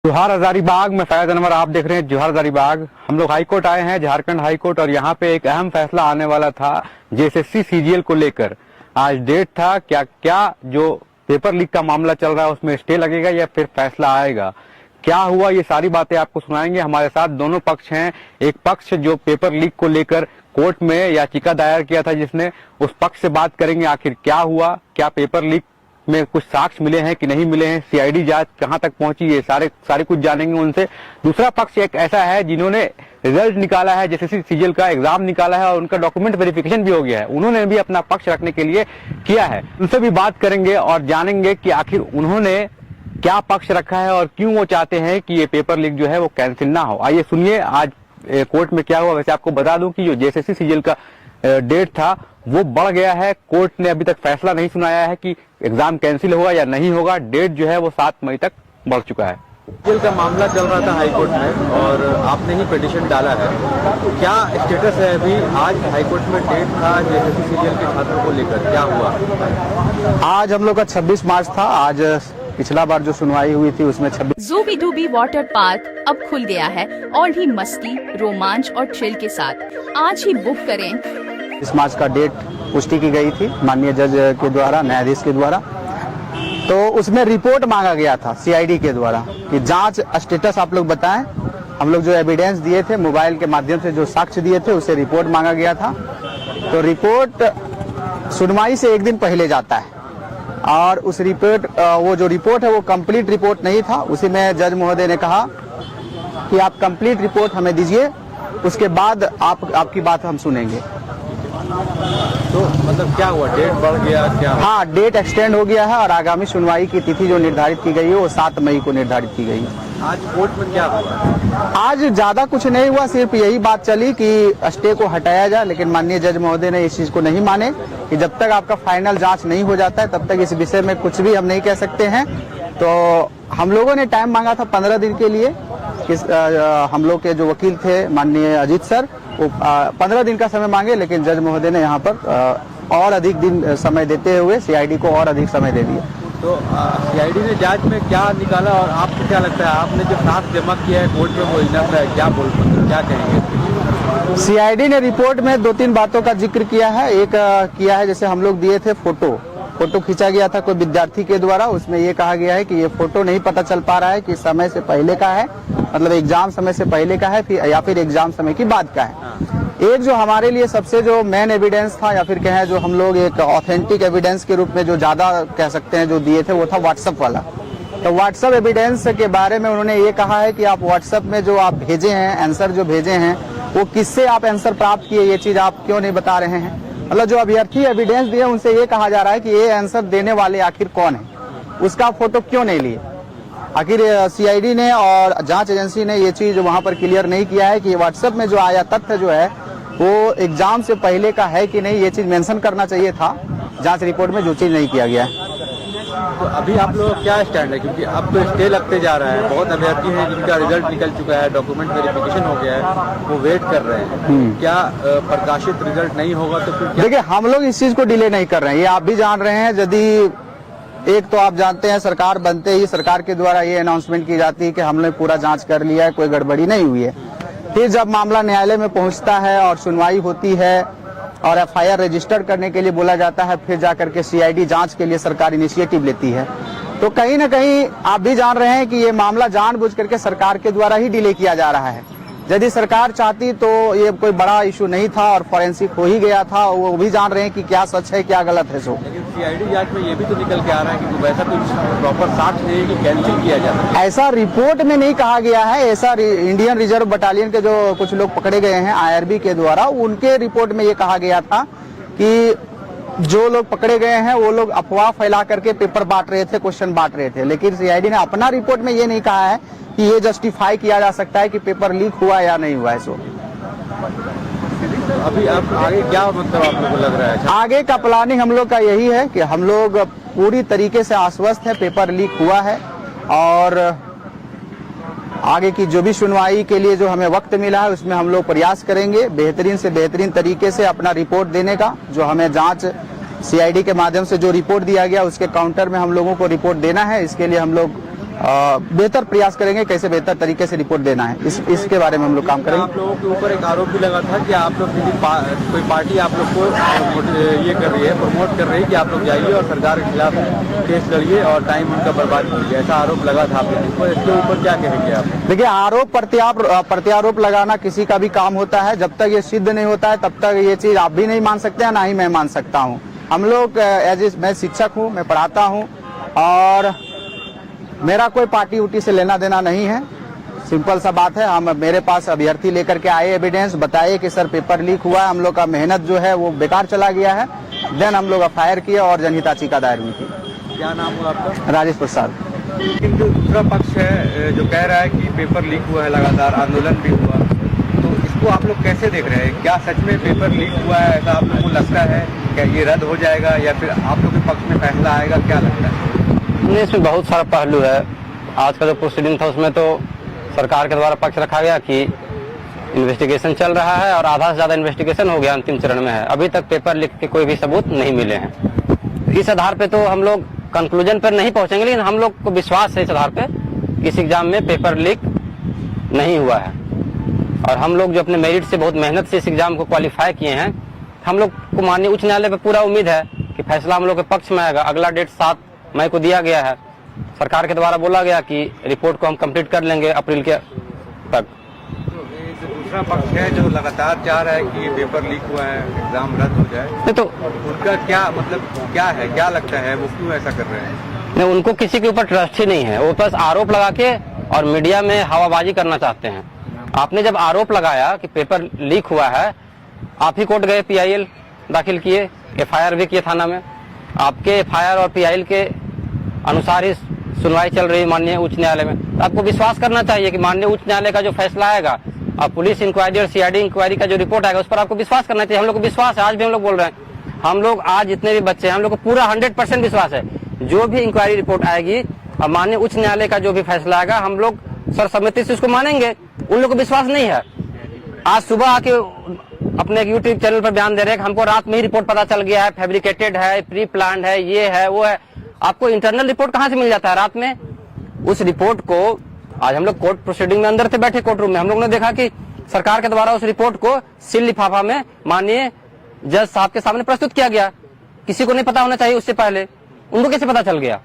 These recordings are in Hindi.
जोहार हजारीबाग में फैज अनवर आप देख रहे हैं जोहार हजारीबाग। हम लोग हाईकोर्ट आए हैं, झारखंड हाईकोर्ट, और यहाँ पे एक अहम फैसला आने वाला था जेएसएससी सीजीएल को लेकर। आज डेट था, क्या क्या जो पेपर लीक का मामला चल रहा है उसमें स्टे लगेगा या फिर फैसला आएगा, क्या हुआ, ये सारी बातें आपको सुनाएंगे। हमारे साथ दोनों पक्ष हैं। एक पक्ष जो पेपर लीक को लेकर कोर्ट में याचिका दायर किया था जिसने, उस पक्ष से बात करेंगे आखिर क्या हुआ, क्या पेपर लीक में कुछ साक्ष्य मिले हैं कि नहीं मिले हैं, सीआईडी जांच कहां तक पहुंची, ये सारे कुछ जानेंगे उनसे। दूसरा पक्ष एक ऐसा है जिन्होंने रिजल्ट निकाला है, जेएसएससी सीजीएल का एग्जाम निकाला है और उनका डॉक्यूमेंट वेरिफिकेशन भी हो गया है, उन्होंने भी अपना पक्ष रखने के लिए किया है। उनसे भी बात करेंगे और जानेंगे कि आखिर उन्होंने क्या पक्ष रखा है और क्यों वो चाहते हैं कि ये पेपर लीक जो है वो कैंसिल ना हो। आइए सुनिए आज कोर्ट में क्या हुआ। वैसे आपको बता दूं कि जो जेएसएससी सीजीएल का डेट था वो बढ़ गया है। कोर्ट ने अभी तक फैसला नहीं सुनाया है कि एग्जाम कैंसिल होगा या नहीं होगा। डेट जो है वो 7 मई तक बढ़ चुका है। सीजीएल का मामला चल रहा था हाईकोर्ट में और आपने ही पिटीशन डाला है, क्या स्टेटस है अभी? आज हाईकोर्ट में डेट था जेएसएससी सीजीएल के छात्रों को लेकर, क्या हुआ? आज हम लोग का 26 मार्च था। आज पिछला बार जो सुनवाई हुई थी उसमें 26। ज़ूबी डूबी वाटर पार्क अब खुल गया है और भी मस्ती, रोमांच और थ्रिल के साथ। आज ही बुक करें। इस मार्च का डेट पुष्टि की गई थी माननीय जज के द्वारा, न्यायाधीश के द्वारा। तो उसमें रिपोर्ट मांगा गया था सीआईडी के द्वारा कि जांच स्टेटस आप लोग बताएं। हम लोग जो एविडेंस दिए थे, मोबाइल के माध्यम से जो साक्ष्य दिए थे, उसे रिपोर्ट मांगा गया था। तो रिपोर्ट सुनवाई से एक दिन पहले जाता है और उस रिपोर्ट वो जो रिपोर्ट है वो कंप्लीट रिपोर्ट नहीं था। उसी में जज महोदय ने कहा कि आप कंप्लीट रिपोर्ट हमें दीजिए, उसके बाद आपकी बात हम सुनेंगे। तो मतलब क्या हुआ, डेट बढ़ गया क्या? हाँ, डेट एक्सटेंड हो गया है और आगामी सुनवाई की तिथि जो निर्धारित की गई है वो 7 मई को निर्धारित की गई है। आज कोर्ट में क्या हुआ? आज ज्यादा कुछ नहीं हुआ, सिर्फ यही बात चली कि स्टे को हटाया जाए, लेकिन माननीय जज महोदय ने इस चीज को नहीं माने कि जब तक आपका फाइनल जांच नहीं हो जाता है तब तक इस विषय में कुछ भी हम नहीं कह सकते हैं। तो हम लोगों ने टाइम मांगा था 15 दिन के लिए। हम लोग के जो वकील थे माननीय अजीत सर, वो 15 दिन का समय मांगे, लेकिन जज महोदय ने यहाँ पर और अधिक दिन समय देते हुए सीआईडी को और अधिक समय दे दिया। तो सीआईडी ने जांच में क्या निकाला और आपको क्या लगता है, आपने जो साक्ष्य जमा किया है कोर्ट में वो इनफ है, क्या कहेंगे? सीआईडी ने रिपोर्ट में 2-3 बातों का जिक्र किया है। एक किया है, जैसे हम लोग दिए थे फोटो खींचा गया था कोई विद्यार्थी के द्वारा, उसमें ये कहा गया है कि ये फोटो नहीं पता चल पा रहा है कि समय से पहले का है, मतलब एग्जाम समय से पहले का है या फिर एग्जाम समय की बाद का है। एक जो हमारे लिए सबसे जो मेन एविडेंस था, या फिर कहें जो हम लोग एक ऑथेंटिक एविडेंस के रूप में जो ज्यादा कह सकते हैं जो दिए थे, वो था व्हाट्सएप वाला। तो व्हाट्सएप एविडेंस के बारे में उन्होंने ये कहा है कि आप व्हाट्सएप में जो आप भेजे हैं, आंसर जो भेजे हैं, वो किससे आप आंसर प्राप्त किए, ये चीज आप क्यों नहीं बता रहे हैं। मतलब जो अभ्यर्थी एविडेंस दिए उनसे ये कहा जा रहा है कि ये आंसर देने वाले आखिर कौन है, उसका फोटो क्यों नहीं लिए। आखिर सीआईडी ने और जांच एजेंसी ने ये चीज वहां पर क्लियर नहीं किया है कि व्हाट्सएप में जो आया तथ्य जो है वो एग्जाम से पहले का है कि नहीं, ये चीज मेंशन करना चाहिए था जांच रिपोर्ट में, जो चीज नहीं किया गया है। तो अभी आप लोग क्या स्टैंड है, क्योंकि अब तो स्टे लगते जा रहा है, बहुत अभ्यर्थी हैं जिनका रिजल्ट निकल चुका है, डॉक्यूमेंट वेरिफिकेशन हो गया है, वो वेट कर रहे हैं। क्या प्रकाशित रिजल्ट नहीं होगा तो फिर? देखिए, हम लोग इस चीज को डिले नहीं कर रहे हैं, ये आप भी जान रहे हैं। यदि एक तो आप जानते हैं सरकार बनते ही सरकार के द्वारा ये अनाउंसमेंट की जाती है कि हमने पूरा जांच कर लिया है, कोई गड़बड़ी नहीं हुई है। फिर जब मामला न्यायालय में पहुंचता है और सुनवाई होती है और एफआईआर रजिस्टर करने के लिए बोला जाता है, फिर जाकर के सीआईडी जांच के लिए सरकार इनिशिएटिव लेती है। तो कहीं ना कहीं आप भी जान रहे हैं कि ये मामला जानबूझ करके सरकार के द्वारा ही डिले किया जा रहा है। यदि सरकार चाहती तो ये कोई बड़ा इशू नहीं था और फॉरेंसिक हो ही गया था। वो भी जान रहे हैं कि क्या सच है क्या गलत है। लेकिन सीआईडी जांच में ये भी तो निकल के आ रहा है कि वैसा कुछ प्रॉपर साक्ष्य नहीं है कि कैंसिल किया जाए। ऐसा रिपोर्ट में नहीं कहा गया है। ऐसा इंडियन रिजर्व बटालियन के जो कुछ लोग पकड़े गए हैं आईआरबी के द्वारा, उनके रिपोर्ट में ये कहा गया था कि जो लोग पकड़े गए हैं वो लोग अफवाह फैला करके पेपर बांट रहे थे, क्वेश्चन बांट रहे थे। लेकिन सीआईडी ने अपना रिपोर्ट में ये नहीं कहा है कि ये जस्टिफाई किया जा सकता है कि पेपर लीक हुआ या नहीं हुआ है। सो अभी आप आगे क्या मतलब आप लोगों को लग रहा है? आगे का प्लानिंग हम लोग का यही है कि हम लोग पूरी तरीके से आश्वस्त है पेपर लीक हुआ है और आगे की जो भी सुनवाई के लिए जो हमें वक्त मिला है उसमें हम लोग प्रयास करेंगे बेहतरीन से बेहतरीन तरीके से अपना रिपोर्ट देने का। जो हमें जांच सीआईडी के माध्यम से जो रिपोर्ट दिया गया उसके काउंटर में हम लोगों को रिपोर्ट देना है। इसके लिए हम लोग बेहतर प्रयास करेंगे, कैसे बेहतर तरीके से रिपोर्ट देना है, इसके बारे में हम लोग काम करेंगे। आप लोगों के ऊपर एक आरोप भी लगा था कि आप लोग कोई पार्टी आप लोग को ये कर रही है, प्रमोट कर रही है कि आप लोग जाइए और सरकार के खिलाफ केस लड़िए और टाइम उनका बर्बाद कीजिए, ऐसा आरोप लगा था आप लोगों को। इसके ऊपर क्या कहेंगे आप? देखिए, आरोप प्रत्यारोप लगाना किसी का भी काम होता है। जब तक ये सिद्ध नहीं होता है तब तक ये चीज आप भी नहीं मान सकते हैं, ना ही मैं मान सकता हूँ। हम लोग मैं शिक्षक हूँ, मैं पढ़ाता हूँ और मेरा कोई पार्टी उटी से लेना देना नहीं है। सिंपल सा बात है, हम मेरे पास अभ्यर्थी लेकर के आए, एविडेंस बताए कि सर पेपर लीक हुआ है, हम लोग का मेहनत जो है वो बेकार चला गया है। देन हम लोग एफआईआर किए और जनहित याचिका दायर हुई थी। क्या नाम हुआ आपका? राजेश प्रसाद। लेकिन जो दूसरा पक्ष है जो कह रहा है कि पेपर लीक हुआ है, लगातार आंदोलन भी हुआ, तो इसको आप लोग कैसे देख रहे हैं? क्या सच में पेपर लीक हुआ है, ऐसा आप लोग को लगता है? क्या ये रद्द हो जाएगा या फिर आप लोग के पक्ष में फैसला आएगा, क्या लगता है? इसमें बहुत सारा पहलू है। आज का जो प्रोसीडिंग था उसमें तो सरकार के द्वारा पक्ष रखा गया कि इन्वेस्टिगेशन चल रहा है और आधा से ज्यादा इन्वेस्टिगेशन हो गया, अंतिम चरण में है। अभी तक पेपर लीक के कोई भी सबूत नहीं मिले हैं। इस आधार पे तो हम लोग कंक्लूजन पर नहीं पहुंचेंगे, लेकिन हम लोग को विश्वास है इस आधार पे कि इस एग्जाम में पेपर लीक नहीं हुआ है। और हम लोग जो अपने मेरिट से बहुत मेहनत से इस एग्जाम को क्वालिफाई किए हैं, हम लोग को माननीय उच्च न्यायालय पे पूरा उम्मीद है कि फैसला हम लोग के पक्ष में आएगा। अगला डेट 7 मई को दिया गया है। सरकार के द्वारा बोला गया कि रिपोर्ट को हम कंप्लीट कर लेंगे अप्रैल के तक। तो ये जो दूसरा पक्ष है जो लगातार चाह रहा है कि ये पेपर लीक हुआ है, एग्जाम रद्द हो जाए, नहीं तो उनका क्या मतलब क्या है, क्या लगता है वो क्यों ऐसा कर रहे हैं? नहीं, उनको किसी के ऊपर ट्रस्ट ही नहीं है। वो बस आरोप लगा के और मीडिया में हवाबाजी करना चाहते हैं। आपने जब आरोप लगाया कि पेपर लीक हुआ है, आप ही कोर्ट गए, PIL दाखिल किए, FIR भी किए थाना में। आपके FIR और PIL के अनुसार ही सुनवाई चल रही है माननीय उच्च न्यायालय में। तो आपको विश्वास करना चाहिए कि माननीय उच्च न्यायालय का जो फैसला आएगा और पुलिस इंक्वायरी और CID इंक्वायरी का जो रिपोर्ट आएगा उस पर आपको विश्वास करना चाहिए। हम लोग को विश्वास है, आज भी हम लोग बोल रहे हैं। हम लोग आज जितने भी बच्चे हैं, हम लोग को पूरा 100% विश्वास है। जो भी इंक्वायरी रिपोर्ट आएगी और माननीय उच्च न्यायालय का जो भी फैसला आएगा, हम लोग सर्वसम्मति से उसको मानेंगे। उन लोग को विश्वास नहीं है। आज सुबह आके अपने यूट्यूब चैनल पर बयान दे रहे हैं कि हमको रात में ही रिपोर्ट पता चल गया है, फैब्रिकेटेड है, प्री प्लान है, ये है, वो है। आपको इंटरनल रिपोर्ट कहाँ से मिल जाता है रात में? उस रिपोर्ट को आज हम लोग कोर्ट प्रोसीडिंग में अंदर थे, बैठे कोर्ट रूम में, हम लोग ने देखा कि सरकार के द्वारा उस रिपोर्ट को सील लिफाफा में माननीय जज साहब के सामने प्रस्तुत किया गया। किसी को नहीं पता होना चाहिए उससे पहले, उनको कैसे पता चल गया?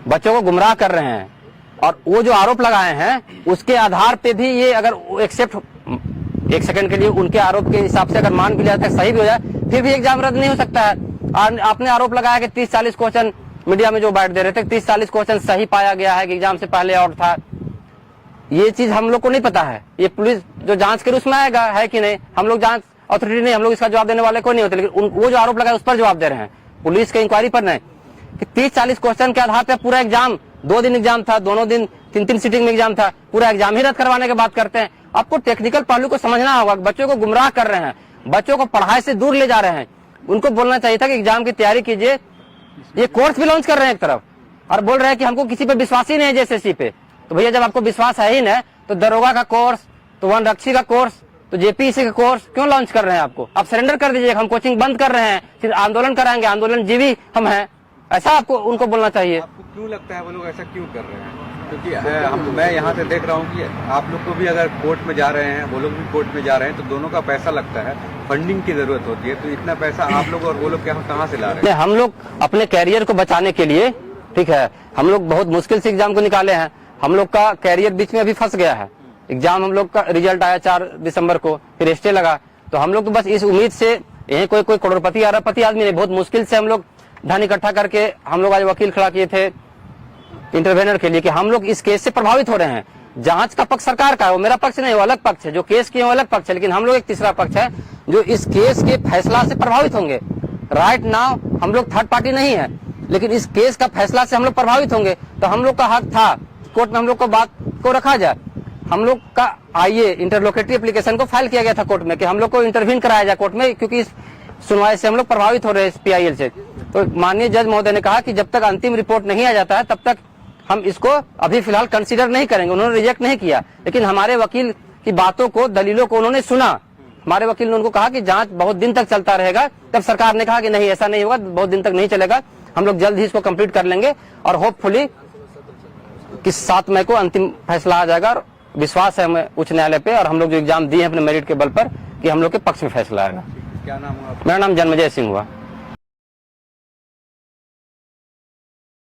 बच्चों को गुमराह कर रहे हैं और वो जो आरोप लगाए हैं उसके आधार पे भी ये अगर एक्सेप्ट एक सेकंड के लिए उनके आरोप के हिसाब से अगर मान भी लिया जाता है, सही भी हो जाए, फिर भी एग्जाम रद्द नहीं हो सकता है। आपने आरोप लगाया कि 30-40 क्वेश्चन मीडिया में जो बाइट दे रहे थे, 30-40 क्वेश्चन सही पाया गया है कि एग्जाम से पहले और था। ये चीज हम लोग को नहीं पता है। ये पुलिस जो जांच के उसमें आएगा है कि नहीं, हम लोग जांच अथॉरिटी नहीं, हम लोग इसका जवाब देने वाले कोई नहीं होते। लेकिन वो जो आरोप लगाए उस पर जवाब दे रहे हैं, पुलिस के इंक्वायरी पर नहीं। कि 30-40 क्वेश्चन के आधार पर पूरा एग्जाम, 2 दिन एग्जाम था, दोनों दिन 3-3 सीटिंग में एग्जाम था, पूरा एग्जाम ही रद्द करवाने की बात करते हैं। आपको टेक्निकल पहलू को समझना होगा। बच्चों को गुमराह कर रहे हैं, बच्चों को पढ़ाई से दूर ले जा रहे हैं। उनको बोलना चाहिए था कि एग्जाम की तैयारी कीजिए। ये कोर्स भी लॉन्च कर रहे हैं एक तरफ और बोल रहे हैं कि हमको किसी पे विश्वास ही नहीं है JSSC पे। तो भैया जब आपको विश्वास है ही नहीं तो दरोगा का कोर्स, तो वनरक्षी का कोर्स, तो JPSC का कोर्स क्यों लॉन्च कर रहे हैं? आपको आप सरेंडर कर दीजिए, हम कोचिंग बंद कर रहे हैं, फिर आंदोलन कराएंगे, आंदोलन जीवी हम हैं, ऐसा आपको उनको बोलना चाहिए। आपको क्यों लगता है वो लोग ऐसा क्यों कर रहे हैं? क्योंकि मैं यहाँ से देख रहा हूँ कि आप लोग को भी अगर कोर्ट में जा रहे हैं, वो लोग भी कोर्ट में जा रहे हैं, तो दोनों का पैसा लगता है, फंडिंग की जरूरत होती है। तो इतना पैसा आप लोग और वो लोग कहाँ से ला रहे हैं? हम लोग अपने कैरियर को बचाने के लिए, ठीक है, हम लोग बहुत मुश्किल से एग्जाम को निकाले हैं। हम लोग का कैरियर बीच में अभी फंस गया है। एग्जाम हम लोग का रिजल्ट आया 4 दिसंबर को, फिर स्टे लगा। तो हम लोग तो बस इस उम्मीद से, यही कोई करोड़पति अरबपति आदमी नहीं, बहुत मुश्किल से हम लोग धन इकट्ठा करके हम लोग आज वकील खड़ा किए थे इंटरवेनर के लिए कि हम लोग इस केस से प्रभावित हो रहे हैं। जांच का पक्ष सरकार का है, वो मेरा पक्ष नहीं, वो अलग पक्ष है। जो केस किए वो अलग पक्ष है, लेकिन हम लोग एक तीसरा पक्ष है जो इस केस के फैसला से प्रभावित होंगे। राइट नाउ हम लोग थर्ड पार्टी नहीं है, लेकिन इस केस का फैसला से हम लोग प्रभावित होंगे। तो हम लोग का हक था कोर्ट में हम लोग को बात को रखा जाए। हम लोग का आइए इंटरलोकेटरी एप्लीकेशन को फाइल किया गया था कोर्ट में कि हम लोग को इंटरवीन कराया जाए कोर्ट में, क्योंकि इस सुनवाई से हम लोग प्रभावित हो रहे हैं इस PIL से। तो माननीय जज महोदय ने कहा कि जब तक अंतिम रिपोर्ट नहीं आ जाता है तब तक हम इसको अभी फिलहाल कंसीडर नहीं करेंगे। उन्होंने रिजेक्ट नहीं किया, लेकिन हमारे वकील की बातों को, दलीलों को उन्होंने सुना। हमारे वकील ने उनको कहा कि जांच बहुत दिन तक चलता रहेगा। तब सरकार ने कहा कि नहीं, ऐसा नहीं होगा, बहुत दिन तक नहीं चलेगा, हम लोग जल्द ही इसको कंप्लीट कर लेंगे और होपफुली कि 7 मई को अंतिम फैसला आ जाएगा और विश्वास है हमें उच्च न्यायालय पे और हम लोग जो एग्जाम दिए हैं अपने मेरिट के बल पर कि हम लोग के पक्ष में फैसला आएगा। क्या नाम है आपका? मेरा नाम जन्मजय सिंह हुआ।